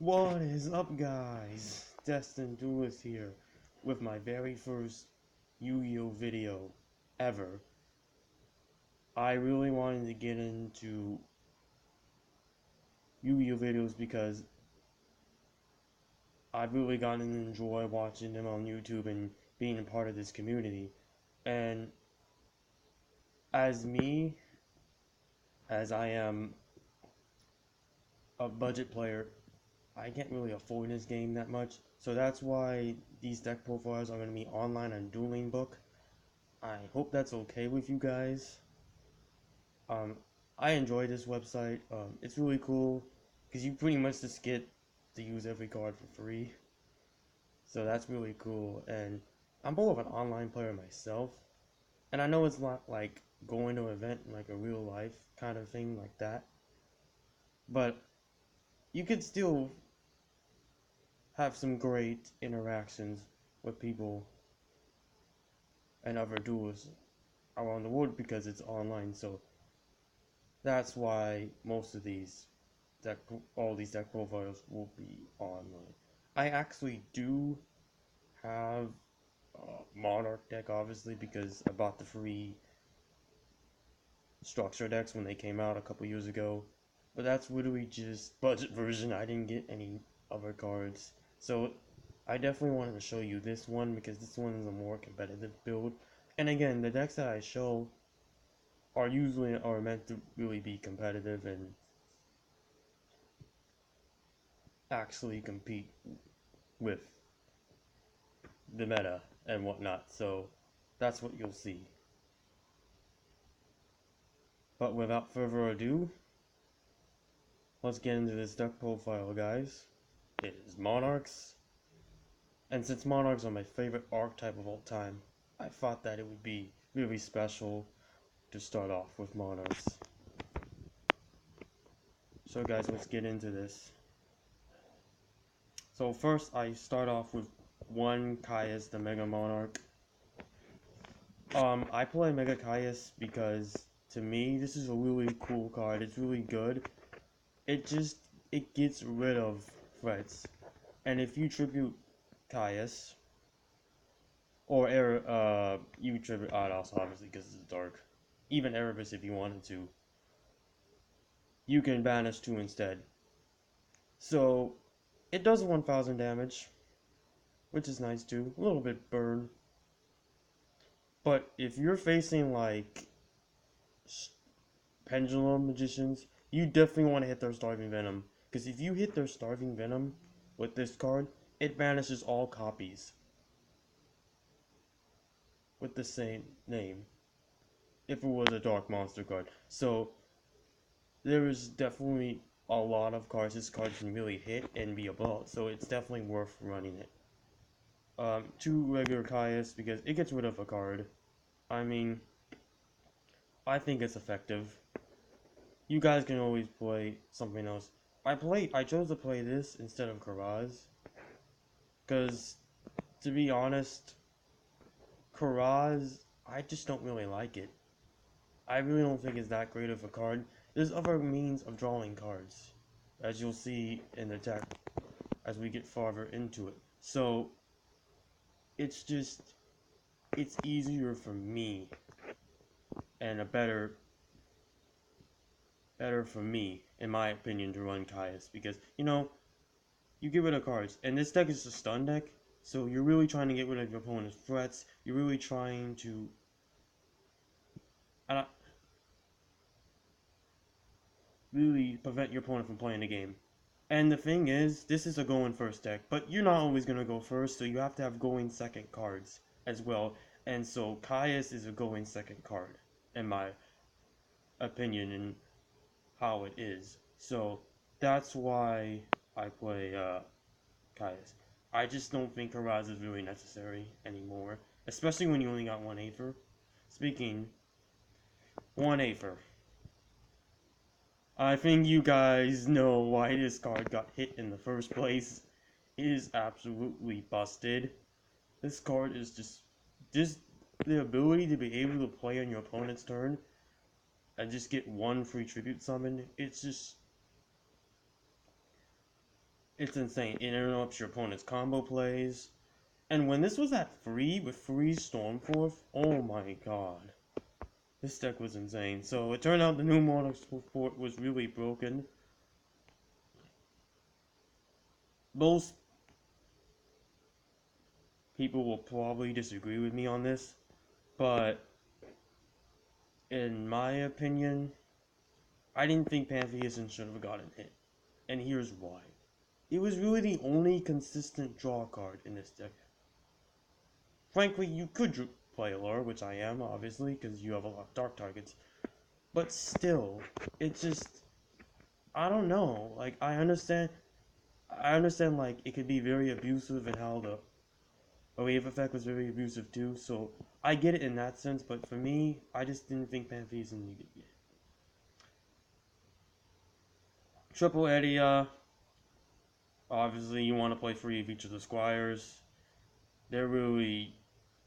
What is up, guys? Destined Duelist here with my very first Yu-Gi-Oh video ever. I really wanted to get into Yu-Gi-Oh videos because I've really gotten to enjoy watching them on YouTube and being a part of this community. And as me, as I am a budget player, I can't really afford this game that much. So that's why these deck profiles are going to be online on Dueling Book. I hope that's okay with you guys. Um, I enjoy this website. It's really cool because you pretty much just get to use every card for free. So that's really cool. And I'm more of an online player myself. And I know it's not like going to an event like a real life kind of thing like that. But you could still have some great interactions with people and other duels around the world because it's online. So that's why most of these all these deck profiles will be online. I actually do have Monarch deck, obviously, because I bought the free structure decks when they came out a couple years ago. But that's literally just budget version. I didn't get any other cards. So I definitely wanted to show you this one because this one is a more competitive build. And again, the decks that I show are meant to really be competitive and actually compete with the meta and whatnot, so that's what you'll see. But without further ado, let's get into this deck profile, guys. It is Monarchs, and since Monarchs are my favorite archetype of all time, I thought that it would be really special to start off with Monarchs. So guys, let's get into this. So first I start off with one Caius, the Mega Monarch. I play Mega Caius because to me this is a really cool card. It's really good. It gets rid of threats. And if you tribute Caius or you tribute Ados obviously because it's dark. Even Erebus if you wanted to. You can banish 2 instead. So it does 1000 damage, which is nice too. A little bit burn. But if you're facing like Pendulum Magicians, you definitely want to hit their Starving Venom. Because if you hit their Starving Venom with this card, it banishes all copies with the same name. If it was a Dark Monster card. So, there is definitely a lot of cards this card can really hit and be about. So it's definitely worth running it. 2 regular Caius because it gets rid of a card. I mean, I think it's effective. You guys can always play something else. I chose to play this instead of Karaz. Because, to be honest, Karaz, I just don't really like it. I really don't think it's that great of a card. There's other means of drawing cards, as you'll see in the deck as we get farther into it. So, it's easier for me, and better for me, in my opinion, to run Caius, because, you get rid of cards, and this deck is a stun deck, so you're really trying to get rid of your opponent's threats, you're really trying to, really prevent your opponent from playing the game. And the thing is, this is a going first deck, but you're not always going to go first, so you have to have going second cards as well, and so Caius is a going second card, in my opinion, and how it is. So, that's why I play, Caius. I just don't think Karaz is really necessary anymore, especially when you only got 1 Afer. Speaking, 1 Afer. I think you guys know why this card got hit in the first place. It is absolutely busted. This card is just the ability to be able to play on your opponent's turn and just get 1 free tribute summon. It's It's insane. It interrupts your opponent's combo plays. And when this was at free, with free Stormforth, oh my god. This deck was insane. So it turned out the new Monarch support was really broken. Most people will probably disagree with me on this, but in my opinion, I didn't think Pantheism should have gotten hit. And here's why. It was really the only consistent draw card in this deck. Frankly, you could play Allure, which I am, obviously, because you have a lot of dark targets. But still, it just... I don't know. Like, I understand, like, it could be very abusive and how the wave effect was very abusive too, so I get it in that sense, but for me, I just didn't think Pantheism needed it. Triple Edia, obviously you want to play free of each of the Squires. They're really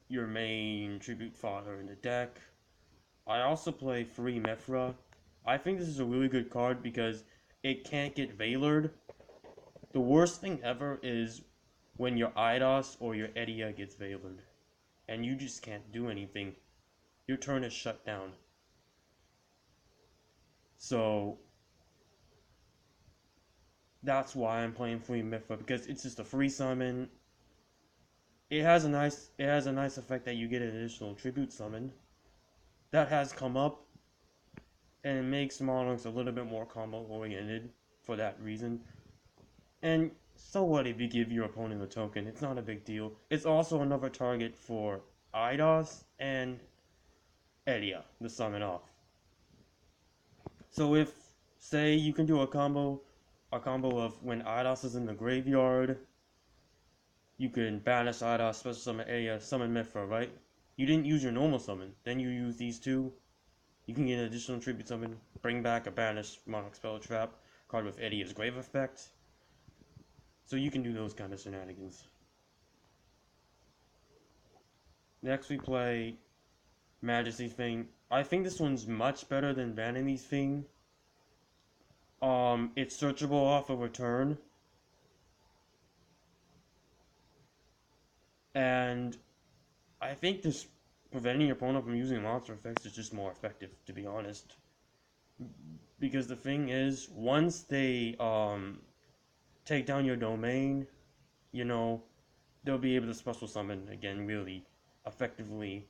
your main tribute fodder in the deck. I also play free Mithra. I think this is a really good card because it can't get Veilered. The worst thing ever is when your Eidos or your Edia gets Veilered, and you just can't do anything. Your turn is shut down. So that's why I'm playing free Mithra, because it's just a free summon. It has a nice effect that you get an additional tribute summon. That has come up, and it makes Monarchs a little bit more combo oriented for that reason. And so what if you give your opponent a token? It's not a big deal. It's also another target for Eidos and Edia to summon off. So if, say, you can do a combo of when Eidos is in the graveyard, you can banish Eidos, special summon Edia, summon Mithra, right? You didn't use your normal summon, then you use these two. You can get an additional tribute summon, bring back a banished Monarch Spell Trap card with Edia's Grave Effect. So you can do those kind of shenanigans. Next we play Majesty Thing. I think this one's much better than Vanity Thing. It's searchable off a return. And I think this preventing your opponent from using monster effects is just more effective, to be honest. Because the thing is, once they take down your domain, you know, they'll be able to special summon again really effectively.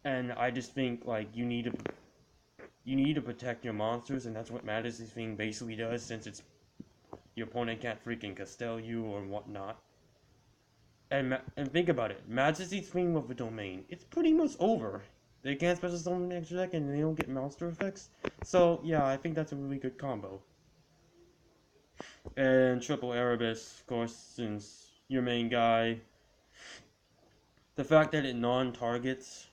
And I just think like you need to protect your monsters, and that's what Majesty Thing basically does, since it's your opponent can't freaking Castell you or whatnot. And think about it, Majesty Thing with a domain, it's pretty much over. They can't special summon an extra deck and they don't get monster effects. So yeah, I think that's a really good combo. And triple Erebus, of course, since your main guy. The fact that it non-targets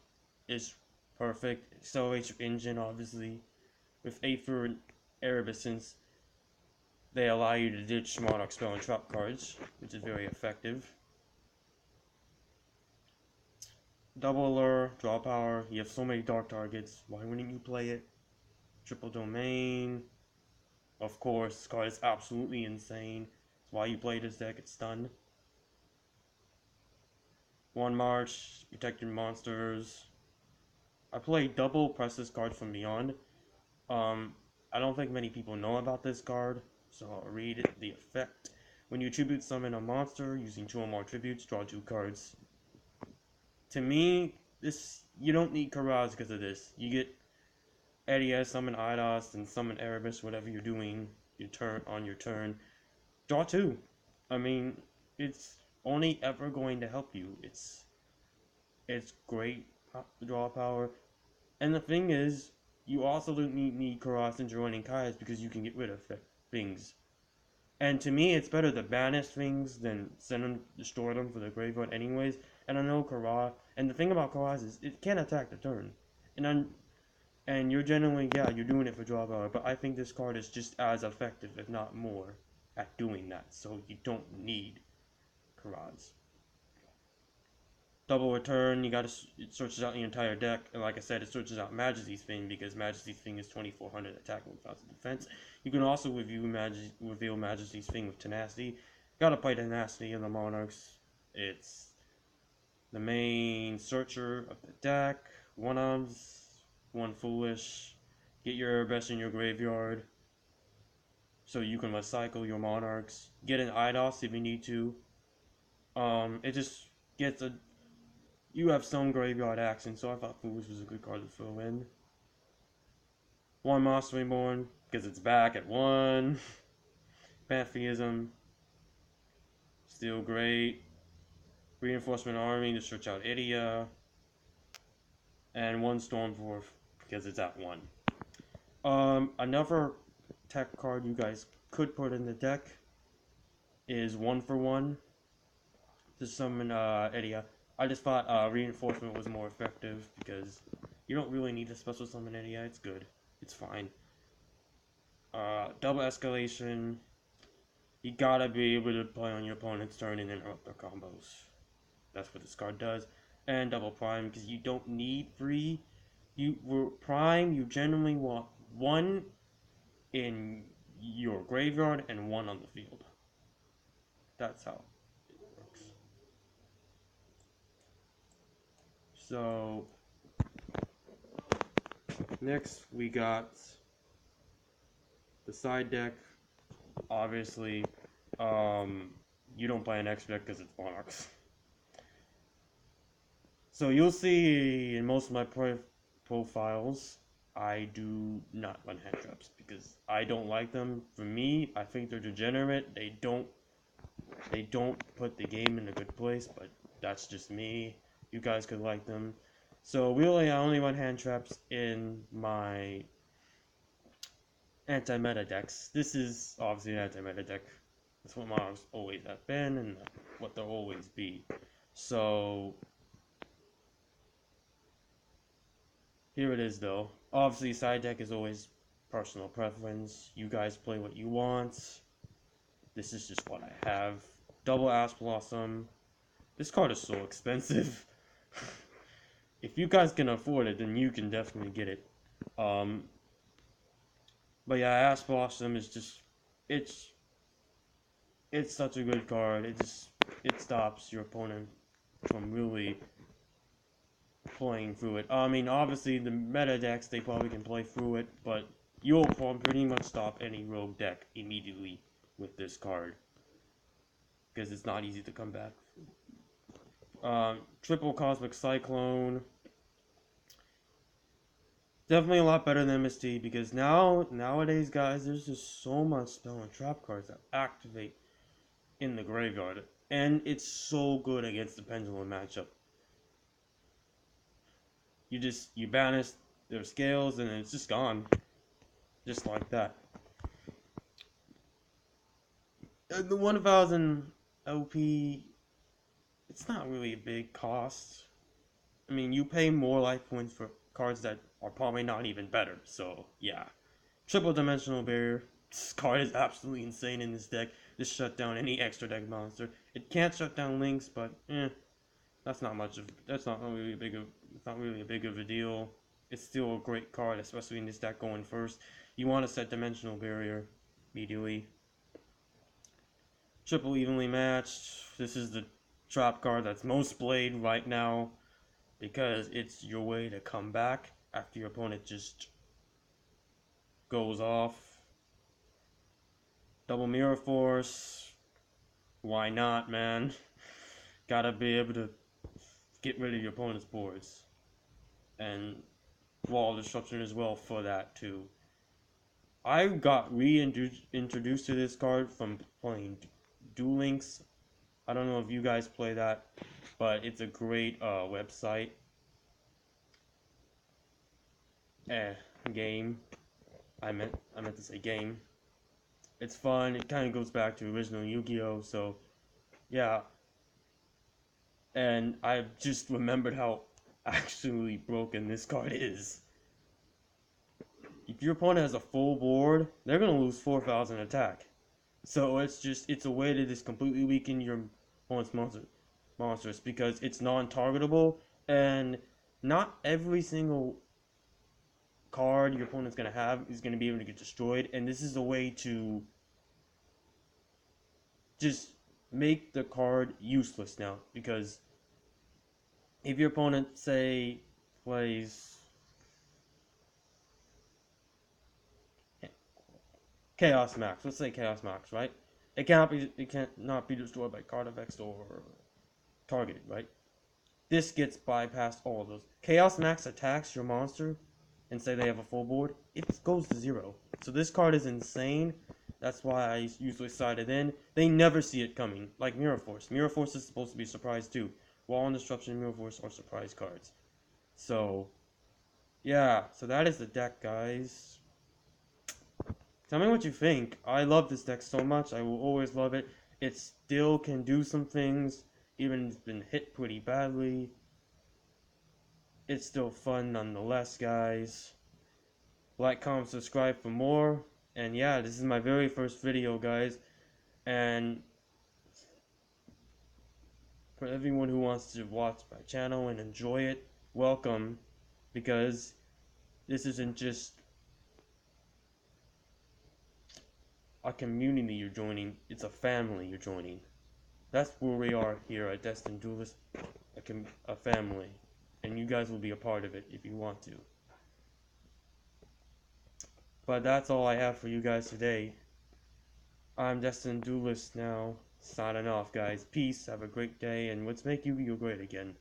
is perfect. Accelerates your engine, obviously. With Afer and Erebus, since they allow you to ditch Monarch Spell and Trap cards, which is very effective. Double Allure, draw power, you have so many dark targets, why wouldn't you play it? Triple Domain, of course, this card is absolutely insane. That's why you play this deck, it's stunned. One March, protecting monsters. I play double Precious cards from Beyond. I don't think many people know about this card, so I'll read it. The effect. When you tribute summon a monster using 2 or more tributes, draw 2 cards. To me, you don't need Karaz because of this. You get Edia, summon Eidos, and summon Erebus, whatever you're doing on your turn. Draw 2. I mean, it's only ever going to help you. It's great draw power. And the thing is, you also don't need Karaz and joining Caius because you can get rid of things. And to me, it's better to banish things than send them, destroy them for the graveyard anyways. And I know Karaz, and the thing about Karaz is it can't attack the turn. And you're generally, yeah, you're doing it for draw power, but I think this card is just as effective, if not more, at doing that. So you don't need Karaz. Double return, it searches out the entire deck, and like I said, it searches out Majesty Thing because Majesty Thing is 2400 attack with 1000 defense. You can also reveal Majesty's Thing with Tenacity. Gotta play Tenacity in the Monarchs. It's the main searcher of the deck. One arms, one foolish. Get your best in your graveyard so you can recycle your Monarchs. Get an IDOS if you need to. It just gets a. You have some graveyard action, so I thought Foolish was a good card to throw in. One Monster Reborn, because it's back at 1. Pantheism, still great. Reinforcement Army to search out Idia. And one Stormforth, because it's at 1. Another tech card you guys could put in the deck is 1-for-1 to summon Idia. I just thought Reinforcement was more effective because you don't really need to special summon Idia. It's good. It's fine. Double Escalation. You gotta be able to play on your opponent's turn and interrupt their combos. That's what this card does. And Double Prime, because you don't need 3. Prime, you generally want 1 in your graveyard and 1 on the field. That's how it works. So, next we got the side deck. Obviously, you don't play an X deck because it's Monarchs. So you'll see in most of my profiles, I do not run hand traps because I don't like them. For me, I think they're degenerate. They don't put the game in a good place, but that's just me. You guys could like them. So really, I only run hand traps in my anti-meta decks. This is obviously an anti-meta deck. That's what Monarchs always have been and what they'll always be. So here it is though. Obviously side deck is always personal preference. You guys play what you want. This is just what I have. Double Ash Blossom. This card is so expensive. If you guys can afford it, then you can definitely get it. But yeah, Ash Blossom is just it's such a good card. It stops your opponent from really playing through it. I mean, obviously the meta decks they probably can play through it, but you'll pretty much stop any rogue deck immediately with this card because it's not easy to come back. Triple Cosmic Cyclone. Definitely a lot better than MST because nowadays, guys, there's just so much spell and trap cards that activate in the graveyard, and it's so good against the Pendulum matchup. You banish their scales, and it's just gone, just like that. The 1000 OP, it's not really a big cost. I mean, you pay more life points for cards that are probably not even better, so yeah. Triple Dimensional Barrier. This card is absolutely insane in this deck. Just shut down any extra deck monster. It can't shut down links, but that's not really a big of a deal. It's still a great card, especially in this deck going first. You want to set Dimensional Barrier immediately. Triple Evenly Matched. This is the trap card that's most played right now because it's your way to come back after your opponent just goes off. Double Mirror Force. Why not, man? Gotta be able to get rid of your opponent's boards. And Wall Disruption as well for that too. I got reintroduced to this card from playing Duel Links. I don't know if you guys play that, but it's a great website. Game. I meant to say game. It's fun. It kind of goes back to original Yu-Gi-Oh! So, yeah. And I just remembered how actually broken this card is. If your opponent has a full board, they're gonna lose 4,000 attack. So it's a way to just completely weaken your opponent's monsters because it's non-targetable, and not every single card your opponent's going to have is going to be able to get destroyed, and this is a way to just make the card useless now, because if your opponent, say, plays Chaos Max, let's say Chaos Max, right? It cannot be destroyed by card effects or targeted, right? This gets bypassed all of those. Chaos Max attacks your monster, and say they have a full board, it goes to 0. So this card is insane. That's why I usually side it in. They never see it coming, like Mirror Force. Mirror Force is supposed to be a surprise too. Wall and Disruption and Mirror Force are surprise cards. So, yeah, so that is the deck, guys. Tell me what you think. I love this deck so much. I will always love it. It still can do some things, even it's been hit pretty badly. It's still fun nonetheless, guys. Like, comment, subscribe for more. And yeah, this is my very first video, guys. And for everyone who wants to watch my channel and enjoy it, welcome. Because this isn't just a community you're joining, it's a family you're joining. That's where we are here at Destined Duelist, a family. And you guys will be a part of it if you want to. But that's all I have for you guys today. I'm Destined Duelist now, signing off, guys. Peace, have a great day, and let's make Yu-Gi-Oh! Great again.